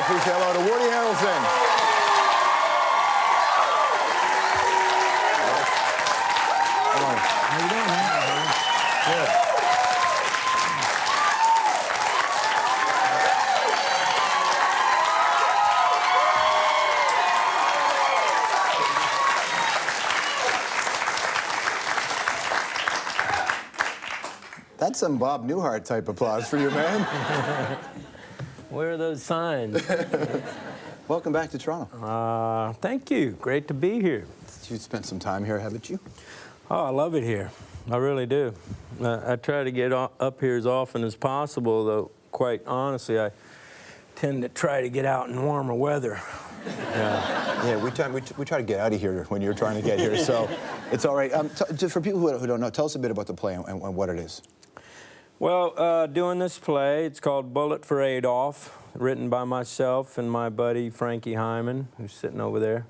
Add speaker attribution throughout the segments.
Speaker 1: Please say hello to Woody Harrelson.
Speaker 2: How you doing, man?
Speaker 1: Good. That's some Bob Newhart type applause for you, man.
Speaker 2: Where are those signs?
Speaker 1: Welcome back to Toronto.
Speaker 2: Thank you. Great to be here.
Speaker 1: You spent some time here, haven't you?
Speaker 2: Oh, I love it here. I really do. I try to get up here as often as possible, though, quite honestly, I tend to try to get out in warmer weather.
Speaker 1: Yeah, we try to get out of here when you're trying to get here, so it's all right. Just for people who don't know, tell us a bit about the play and what it is.
Speaker 2: Well, doing this play, it's called Bullet for Adolf, written by myself and my buddy Frankie Hyman, who's sitting over there.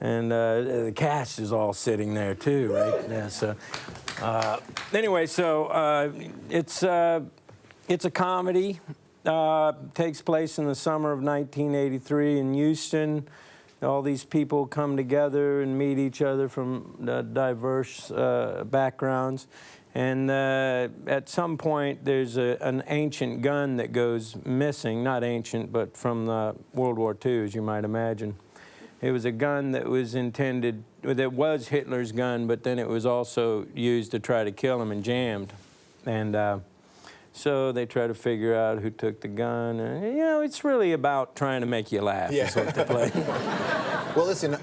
Speaker 2: And the cast is all sitting there, too, right? Yeah, so, anyway, so it's a comedy. Takes place in the summer of 1983 in Houston. All these people come together and meet each other from diverse backgrounds. And at some point, there's an ancient gun that goes missing. Not ancient, but from World War II, as you might imagine. It was a gun that was intended, that was Hitler's gun, but then it was also used to try to kill him and jammed. And so they try to figure out who took the gun. And, you know, it's really about trying to make you laugh, is what the play.
Speaker 1: Well, listen,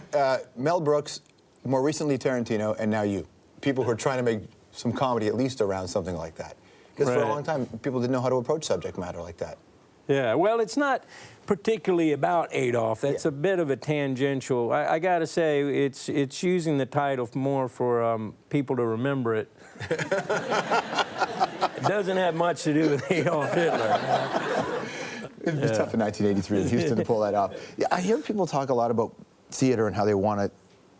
Speaker 1: Mel Brooks, more recently Tarantino, and now you. People who are trying to make some comedy at least around something like that. Because for a long time, people didn't know how to approach subject matter like that.
Speaker 2: Yeah, well, it's not particularly about Adolf. That's a bit of a tangential. I got to say, it's using the title more for people to remember it. It doesn't have much to do with Adolf Hitler.
Speaker 1: It was tough in 1983 in Houston to pull that off. Yeah, I hear people talk a lot about theater and how they want to,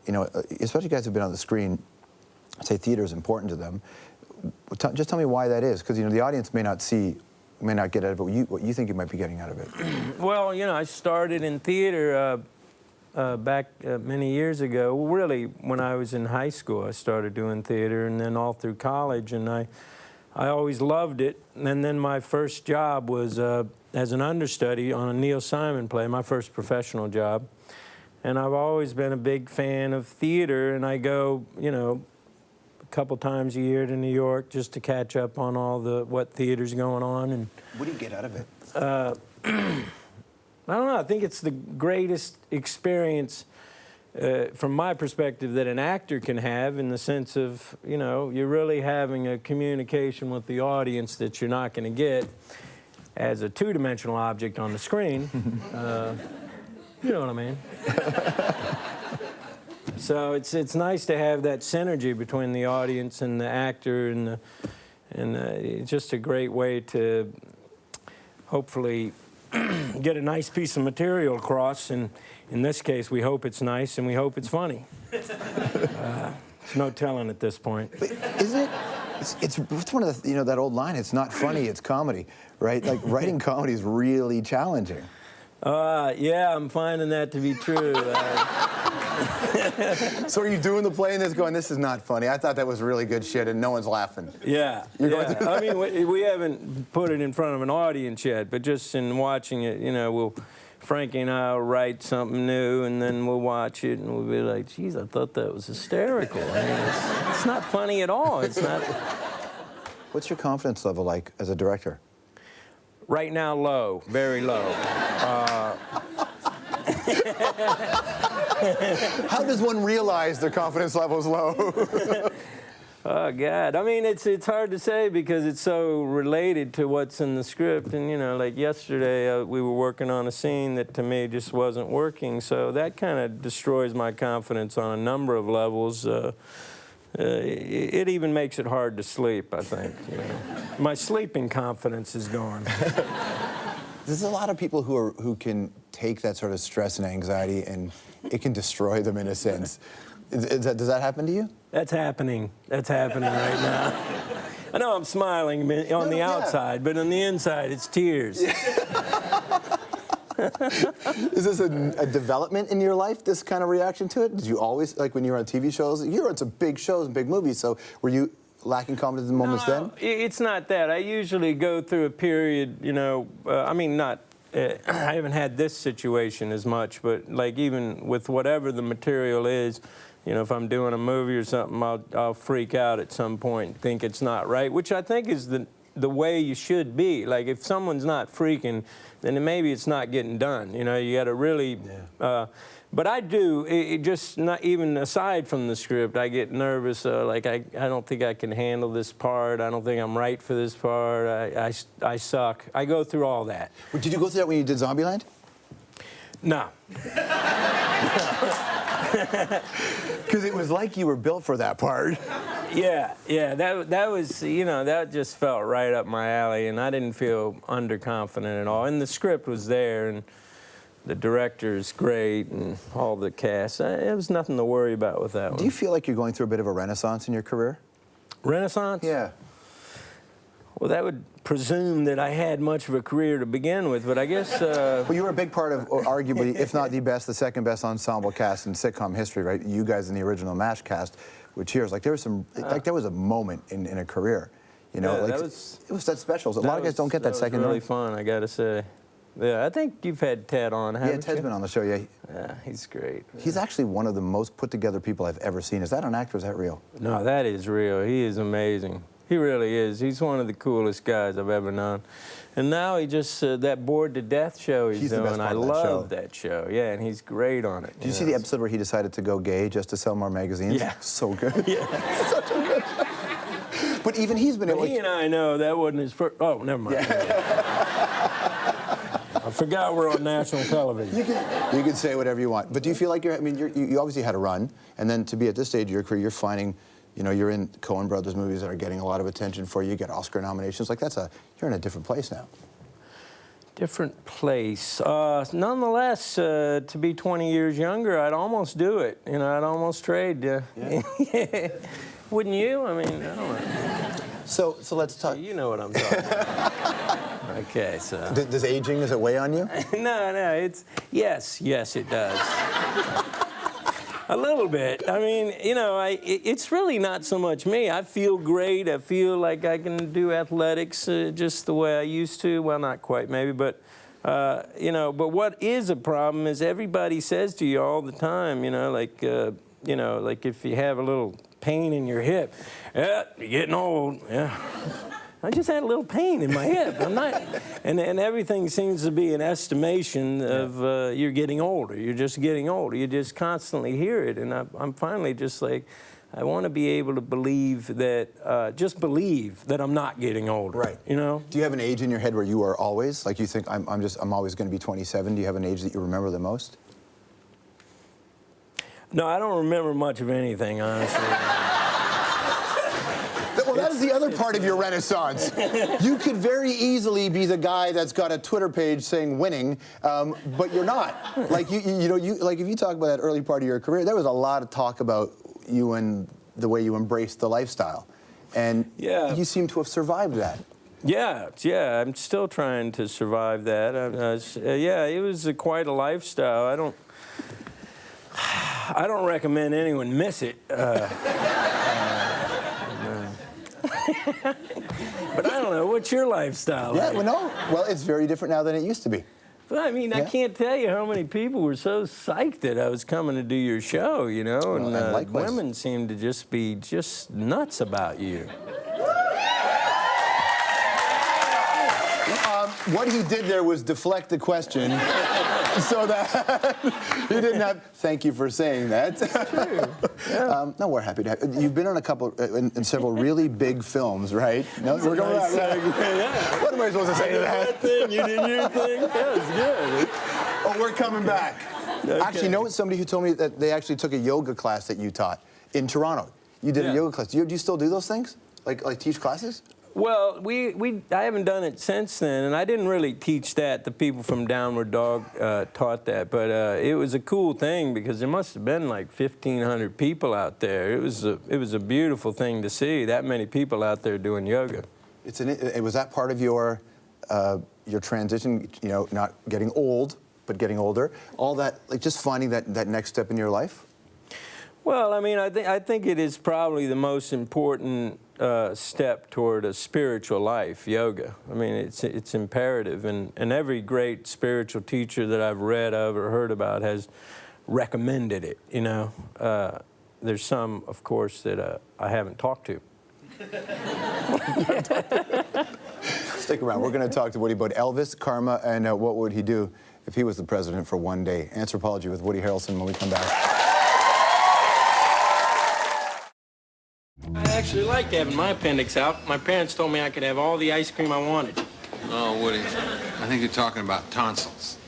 Speaker 1: you know, especially guys who've been on the screen, say theater is important to them. Just tell me why that is, because, you know, the audience may not get out of it what you think you might be getting out of it.
Speaker 2: Well, you know, I started in theater back many years ago. Well, really, when I was in high school, I started doing theater, and then all through college, and I always loved it. And then my first job was as an understudy on a Neil Simon play, my first professional job. And I've always been a big fan of theater, and I go, you know, a couple times a year to New York just to catch up on all what theater's going on. And
Speaker 1: what do you get out of it?
Speaker 2: I don't know. I think it's the greatest experience from my perspective that an actor can have, in the sense of, you know, you're really having a communication with the audience that you're not going to get as a two-dimensional object on the screen. You know what I mean? So it's nice to have that synergy between the audience and the actor, and it's just a great way to hopefully get a nice piece of material across. And in this case, we hope it's nice and we hope it's funny. There's no telling at this point.
Speaker 1: But isn't it? It's one of the, you know, that old line, it's not funny, it's comedy, right? Like, writing comedy is really challenging.
Speaker 2: Yeah, I'm finding that to be true.
Speaker 1: So are you doing the play and this going, this is not funny? I thought that was really good shit and no one's laughing.
Speaker 2: Yeah, I mean, we haven't put it in front of an audience yet, but just in watching it, you know, Frankie and I will write something new, and then we'll watch it, and we'll be like, geez, I thought that was hysterical. I mean, it's not funny at all. It's not.
Speaker 1: What's your confidence level like as a director?
Speaker 2: Right now, low, very low.
Speaker 1: How does one realize their confidence level is low?
Speaker 2: Oh, God. I mean, it's hard to say because it's so related to what's in the script. And, you know, like yesterday, we were working on a scene that to me just wasn't working. So that kind of destroys my confidence on a number of levels. It even makes it hard to sleep, I think. You know. My sleeping confidence is gone.
Speaker 1: There's a lot of people who can take that sort of stress and anxiety, and it can destroy them in a sense. Does that happen to you?
Speaker 2: That's happening. That's happening right now. I know I'm smiling on the outside, but on the inside, it's tears.
Speaker 1: Is this a development in your life, this kind of reaction to it? Did you always, like when you were on TV shows, you were on some big shows and big movies, so were you lacking confidence in moments then?
Speaker 2: It's not that. I usually go through a period, you know, I mean, not, I haven't had this situation as much, but like even with whatever the material is, you know, if I'm doing a movie or something, I'll freak out at some point and think it's not right, which I think is the way you should be. Like if someone's not freaking, then maybe it's not getting done. You know, you got to really. But I do. It just not even aside from the script, I get nervous. Like I don't think I can handle this part. I don't think I'm right for this part. I suck. I go through all that.
Speaker 1: Well, did you go through that when you did Zombieland?
Speaker 2: No.
Speaker 1: Because it was like you were built for that part.
Speaker 2: Yeah, that was, you know, that just felt right up my alley, and I didn't feel underconfident at all. And the script was there, and the director's great, and all the cast. There was nothing to worry about with that one.
Speaker 1: Do you feel like you're going through a bit of a renaissance in your career?
Speaker 2: Renaissance?
Speaker 1: Yeah.
Speaker 2: Well, that would presume that I had much of a career to begin with, but I guess...
Speaker 1: Well, you were a big part of, arguably, if not the best, the second best ensemble cast in sitcom history, right? You guys in the original MASH cast with Cheers. Like, there was some... like, there was a moment in a career, you know?
Speaker 2: Yeah,
Speaker 1: like,
Speaker 2: it was
Speaker 1: that special. A lot of guys don't get that second
Speaker 2: really
Speaker 1: run.
Speaker 2: fun, I gotta say. Yeah, I think you've had Ted on, haven't you?
Speaker 1: Yeah, Ted's been on the show, yeah.
Speaker 2: Yeah, he's great.
Speaker 1: He's actually one of the most put-together people I've ever seen. Is that an actor or is that real?
Speaker 2: No, that is real. He is amazing. He really is. He's one of the coolest guys I've ever known. And now he just, that Bored to Death show he's doing,
Speaker 1: the best part
Speaker 2: I
Speaker 1: of that
Speaker 2: love that show. Yeah, and he's great on it.
Speaker 1: Did you see the episode where he decided to go gay just to sell more magazines?
Speaker 2: Yeah.
Speaker 1: So good.
Speaker 2: Yeah.
Speaker 1: Such a good. But even he's been able
Speaker 2: He and I know that wasn't his first, oh, never mind. I forgot we're on national television.
Speaker 1: You can say whatever you want. But do you feel like you're, I mean, you obviously had a run, and then to be at this stage of your career, you're finding, you know, you're in Coen Brothers movies that are getting a lot of attention for you. You get Oscar nominations. Like, you're in a different place now. Different
Speaker 2: place. Nonetheless, to be 20 years younger, I'd almost do it. You know, I'd almost trade. Yeah. Wouldn't you? I mean, I don't know.
Speaker 1: So let's talk.
Speaker 2: You know what I'm talking about. Okay, so.
Speaker 1: Does aging, does it weigh on you?
Speaker 2: No, it's, yes, it does. A little bit. I mean, you know, it's really not so much me. I feel great. I feel like I can do athletics just the way I used to. Well, not quite, maybe, but, you know, but what is a problem is everybody says to you all the time, you know, like if you have a little pain in your hip, yeah, you're getting old, yeah. I just had a little pain in my hip. I'm not, and everything seems to be an estimation of you're getting older. You're just getting older. You just constantly hear it, and I'm finally just like, I want to be able to believe that, just believe that I'm not getting older.
Speaker 1: Right.
Speaker 2: You know.
Speaker 1: Do you have an age in your head where you are always like you think I'm always going to be 27? Do you have an age that you remember the most?
Speaker 2: No, I don't remember much of anything, honestly.
Speaker 1: Well, that is the other part of your renaissance. You could very easily be the guy that's got a Twitter page saying winning, but you're not. Like like if you talk about that early part of your career, there was a lot of talk about you and the way you embraced the lifestyle, and you seem to have survived that.
Speaker 2: Yeah, I'm still trying to survive that. It was quite a lifestyle. I don't recommend anyone miss it. But I don't know, what's your lifestyle like?
Speaker 1: Well, it's very different now than it used to be.
Speaker 2: But I mean, I can't tell you how many people were so psyched that I was coming to do your show, you know, and women seem to just be nuts about you.
Speaker 1: What he did there was deflect the question so that he didn't have, thank you for saying that.
Speaker 2: That's true. Yeah.
Speaker 1: No, we're happy to have, you've been on a couple, in several really big films, right? No, we're going What am I supposed to say to that?
Speaker 2: You did your thing. That was good.
Speaker 1: Oh, we're coming back.
Speaker 2: Okay.
Speaker 1: Actually, you know somebody who told me that they actually took a yoga class that you taught in Toronto. You did a yoga class. Do you still do those things? Like teach classes?
Speaker 2: Well, I haven't done it since then, and I didn't really teach that. The people from Downward Dog taught that, but it was a cool thing because there must have been like 1,500 people out there. It was a beautiful thing to see, that many people out there doing yoga.
Speaker 1: Was that part of your transition? You know, not getting old, but getting older. All that, like just finding that next step in your life?
Speaker 2: Well, I mean, I think it is probably the most important step toward a spiritual life, yoga. I mean, it's imperative, and every great spiritual teacher that I've read of or heard about has recommended it, you know. There's some, of course, that I haven't talked to.
Speaker 1: Stick around. We're going to talk to Woody about Elvis, karma, and what would he do if he was the president for one day. Anthropology with Woody Harrelson when we come back.
Speaker 2: I actually liked having my appendix out. My parents told me I could have all the ice cream I wanted.
Speaker 3: Oh, Woody, I think you're talking about tonsils.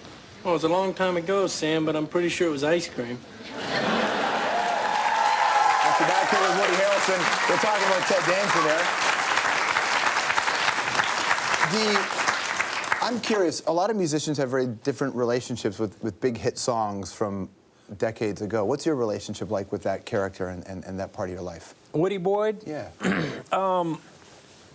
Speaker 2: Well, it was a long time ago, Sam, but I'm pretty sure it was ice cream.
Speaker 1: After back here with Woody Harrelson, we're talking about Ted Danson there. I'm curious, a lot of musicians have very different relationships with big hit songs from decades ago. What's your relationship like with that character and that part of your life?
Speaker 2: Woody Boyd?
Speaker 1: Yeah.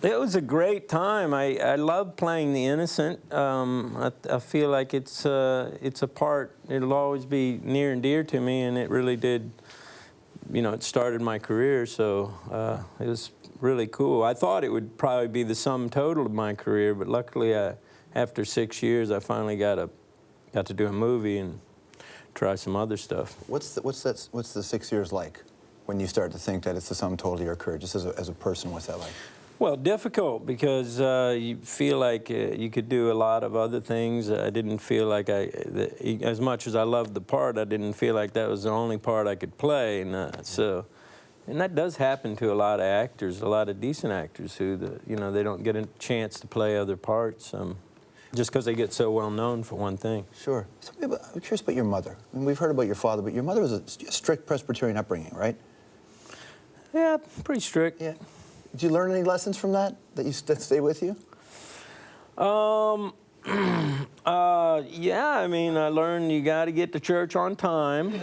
Speaker 2: It was a great time. I love playing the innocent. I feel like it's a part, it'll always be near and dear to me, and it really did, you know, it started my career, so it was really cool. I thought it would probably be the sum total of my career, but luckily after 6 years I finally got to do a movie and try some other stuff.
Speaker 1: What's the 6 years like when you start to think that it's the sum total of your career? Just as a person, what's that like?
Speaker 2: Well, difficult because you feel like you could do a lot of other things. I didn't feel like as much as I loved the part, I didn't feel like that was the only part I could play. And and that does happen to a lot of actors, a lot of decent actors who, you know, they don't get a chance to play other parts just because they get so well known for one thing.
Speaker 1: Sure. I'm curious about your mother. I mean, we've heard about your father, but your mother was a strict Presbyterian upbringing, right?
Speaker 2: Yeah, pretty strict.
Speaker 1: Yeah. Did you learn any lessons from that stay with you?
Speaker 2: Yeah, I mean, I learned you got to get to church on time.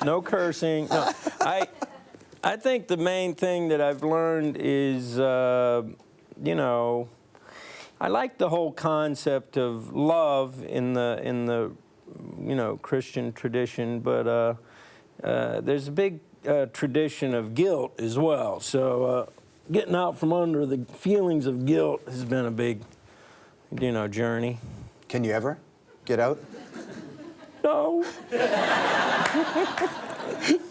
Speaker 2: No cursing. No, I think the main thing that I've learned is, you know, I like the whole concept of love in the you know, Christian tradition, but there's a big tradition of guilt as well. So getting out from under the feelings of guilt has been a big, you know, journey.
Speaker 1: Can you ever get out?
Speaker 2: No.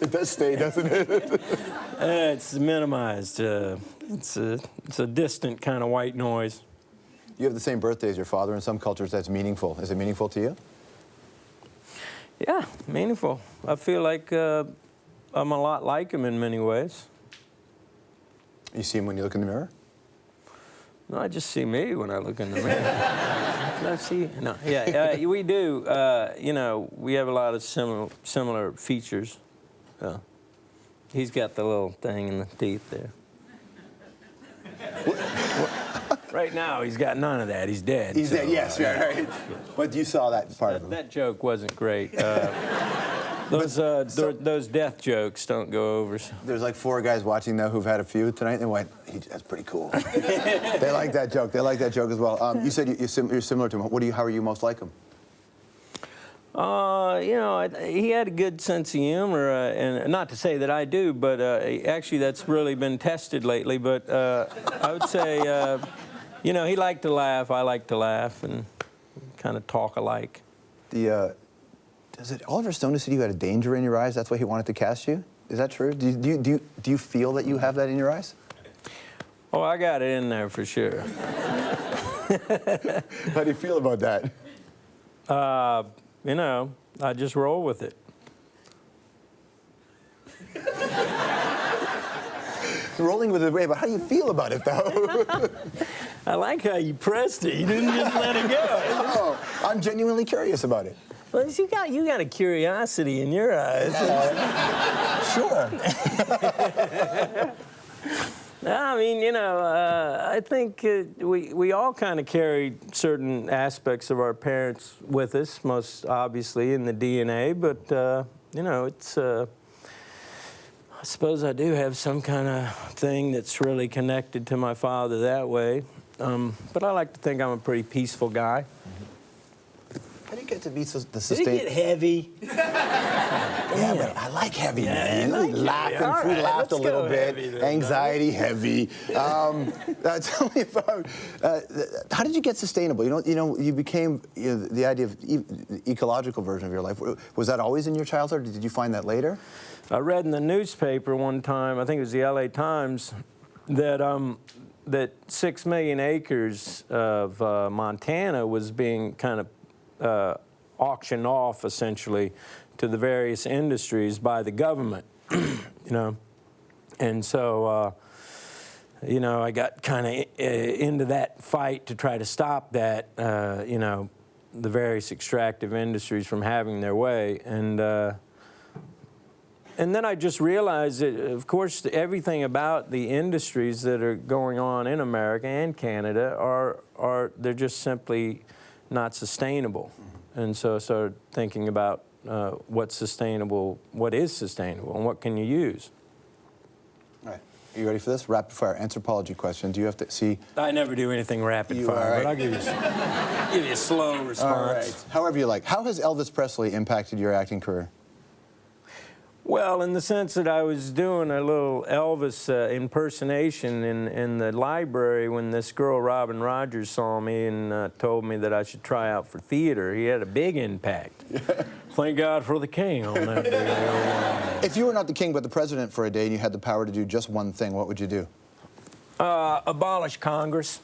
Speaker 1: It does stay, doesn't it?
Speaker 2: It's minimized. It's a distant kind of white noise.
Speaker 1: You have the same birthday as your father. In some cultures, that's meaningful. Is it meaningful to you?
Speaker 2: Yeah, meaningful. I feel like I'm a lot like him in many ways.
Speaker 1: You see him when you look in the mirror?
Speaker 2: No, I just see me when I look in the mirror. I see. No, yeah, we do. You know, we have a lot of similar features. He's got the little thing in the teeth there. Right now, he's got none of that. He's dead.
Speaker 1: He's dead. Yes, right. But you saw that part of him.
Speaker 2: That joke wasn't great. Those death jokes don't go over.
Speaker 1: There's like 4 guys watching now who've had a few tonight, and they went, "That's pretty cool." They like that joke. They like that joke as well. You said you're similar to him. How are you most like him?
Speaker 2: You know, he had a good sense of humor, and not to say that I do, but actually that's really been tested lately. But I would say, you know, he liked to laugh. I like to laugh, and kind of talk alike.
Speaker 1: Is it Oliver Stone who said you had a danger in your eyes? That's why he wanted to cast you? Is that true? Do you feel that you have that in your eyes?
Speaker 2: Oh, I got it in there for sure.
Speaker 1: How do you feel about that?
Speaker 2: You know, I just roll with it.
Speaker 1: Rolling with it, but how do you feel about it, though?
Speaker 2: I like how you pressed it. You didn't just let it go.
Speaker 1: Oh, I'm genuinely curious about it.
Speaker 2: Well, you got a curiosity in your eyes.
Speaker 1: Sure.
Speaker 2: I mean, you know, I think we all kind of carry certain aspects of our parents with us, most obviously in the DNA, but, you know, it's, I suppose I do have some kind of thing that's really connected to my father that way. But I like to think I'm a pretty peaceful guy.
Speaker 1: How do you get to be the
Speaker 2: Did it
Speaker 1: sustain?
Speaker 2: get heavy?
Speaker 1: Yeah, but I like heavy, man.
Speaker 2: like
Speaker 1: Laughing,
Speaker 2: heavy. All
Speaker 1: we
Speaker 2: right,
Speaker 1: laughed a
Speaker 2: let's
Speaker 1: little
Speaker 2: go
Speaker 1: bit.
Speaker 2: heavy then,
Speaker 1: Anxiety, heavy. Tell me about how did you get sustainable? You became the idea of the ecological version of your life. Was that always in your childhood, or did you find that later?
Speaker 2: I read in the newspaper one time, I think it was the LA Times, that 6 million acres of Montana was being kind of auctioned off, essentially, to the various industries by the government, And so, I got kind of into that fight to try to stop that, the various extractive industries from having their way. And then I just realized that, of course, everything about the industries that are going on in America and Canada they're just simply not sustainable. And so I started thinking about what is sustainable, and what can you use.
Speaker 1: All right. Are you ready for this? Rapid fire anthropology question. Do you have to see?
Speaker 2: I never do anything rapid fire, but I'll give you a slow response.
Speaker 1: All right. However you like. How has Elvis Presley impacted your acting career?
Speaker 2: Well, in the sense that I was doing a little Elvis impersonation in the library when this girl, Robin Rogers, saw me and told me that I should try out for theater. He had a big impact. Thank God for the king on that day.
Speaker 1: If you were not the king but the president for a day and you had the power to do just one thing, what would you do?
Speaker 2: Abolish Congress.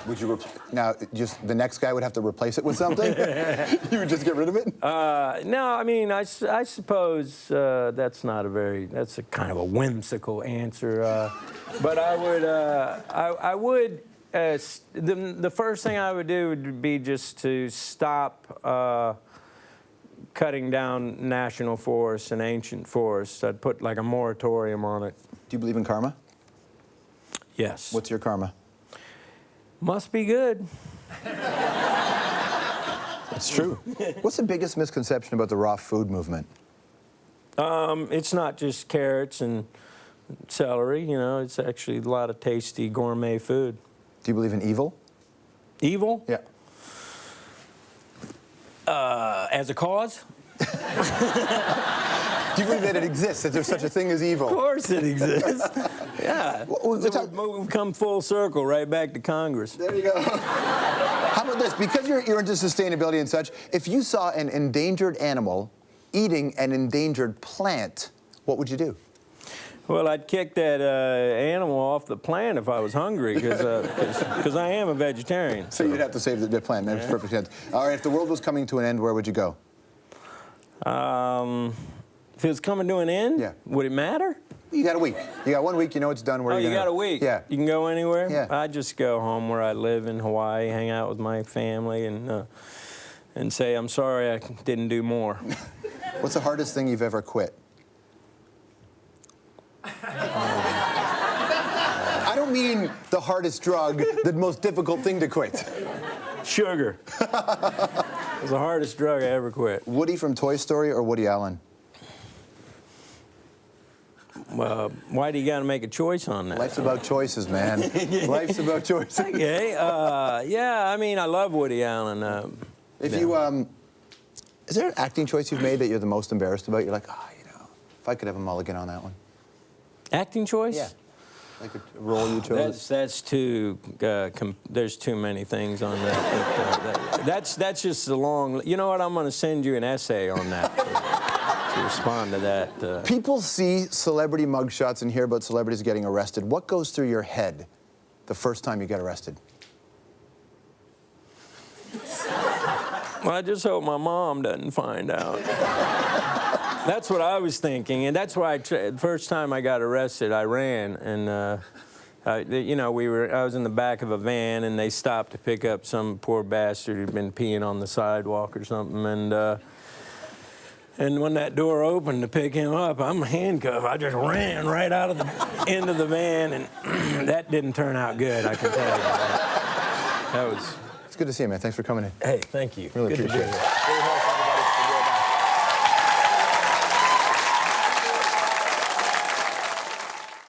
Speaker 1: Would you now? Just the next guy would have to replace it with something. You would just get rid of it.
Speaker 2: No, I mean, I suppose that's not that's a kind of a whimsical answer. But I would. The first thing I would do would be just to stop cutting down national forests and ancient forests. I'd put like a moratorium on it.
Speaker 1: Do you believe in karma?
Speaker 2: Yes.
Speaker 1: What's your karma?
Speaker 2: Must be good.
Speaker 1: It's true. What's the biggest misconception about the raw food movement?
Speaker 2: It's not just carrots and celery, it's actually a lot of tasty gourmet food.
Speaker 1: Do you believe in evil?
Speaker 2: Evil?
Speaker 1: Yeah.
Speaker 2: As a cause?
Speaker 1: Do you believe that it exists, that there's such a thing as evil?
Speaker 2: Of course it exists. Yeah. We've come full circle right back to Congress.
Speaker 1: There you go. How about this? Because you're into sustainability and such, if you saw an endangered animal eating an endangered plant, what would you do?
Speaker 2: Well, I'd kick that animal off the plant if I was hungry, because I am a vegetarian.
Speaker 1: So you'd have to save the plant. That makes perfect sense. All right, if the world was coming to an end, where would you go?
Speaker 2: If it was coming to an end,
Speaker 1: yeah.
Speaker 2: Would it matter?
Speaker 1: You got a week. You got 1 week, it's done. Where
Speaker 2: you got a week?
Speaker 1: Yeah.
Speaker 2: You can go anywhere?
Speaker 1: Yeah.
Speaker 2: I'd just go home where I live in Hawaii, hang out with my family, and say, I'm sorry I didn't do more.
Speaker 1: What's the hardest thing you've ever quit? I don't mean the hardest drug, the most difficult thing to quit.
Speaker 2: Sugar. It was the hardest drug I ever quit.
Speaker 1: Woody from Toy Story or Woody Allen?
Speaker 2: Why do you got to make a choice on that?
Speaker 1: Life's about choices, man. Life's about choices.
Speaker 2: Okay. Yeah, I mean, I love Woody Allen.
Speaker 1: Is there an acting choice you've made that you're the most embarrassed about? You're like, if I could have a mulligan on that one.
Speaker 2: Acting choice?
Speaker 1: Yeah. Like a role you chose?
Speaker 2: That's too, there's too many things on that. That's just a long, you know what, I'm going to send you an essay on that to respond to that.
Speaker 1: People see celebrity mugshots and hear about celebrities getting arrested. What goes through your head the first time you get arrested?
Speaker 2: Well, I just hope my mom doesn't find out. That's what I was thinking, and that's why the first time I got arrested, I ran, and I was in the back of a van, and they stopped to pick up some poor bastard who'd been peeing on the sidewalk or something, and when that door opened to pick him up, I'm handcuffed. I just ran right out of the end of the van, and that didn't turn out good, I can tell you. That was.
Speaker 1: It's good to see you, man. Thanks for coming in.
Speaker 2: Hey, thank you.
Speaker 1: Really
Speaker 2: good
Speaker 1: appreciate
Speaker 2: to be here.
Speaker 1: it.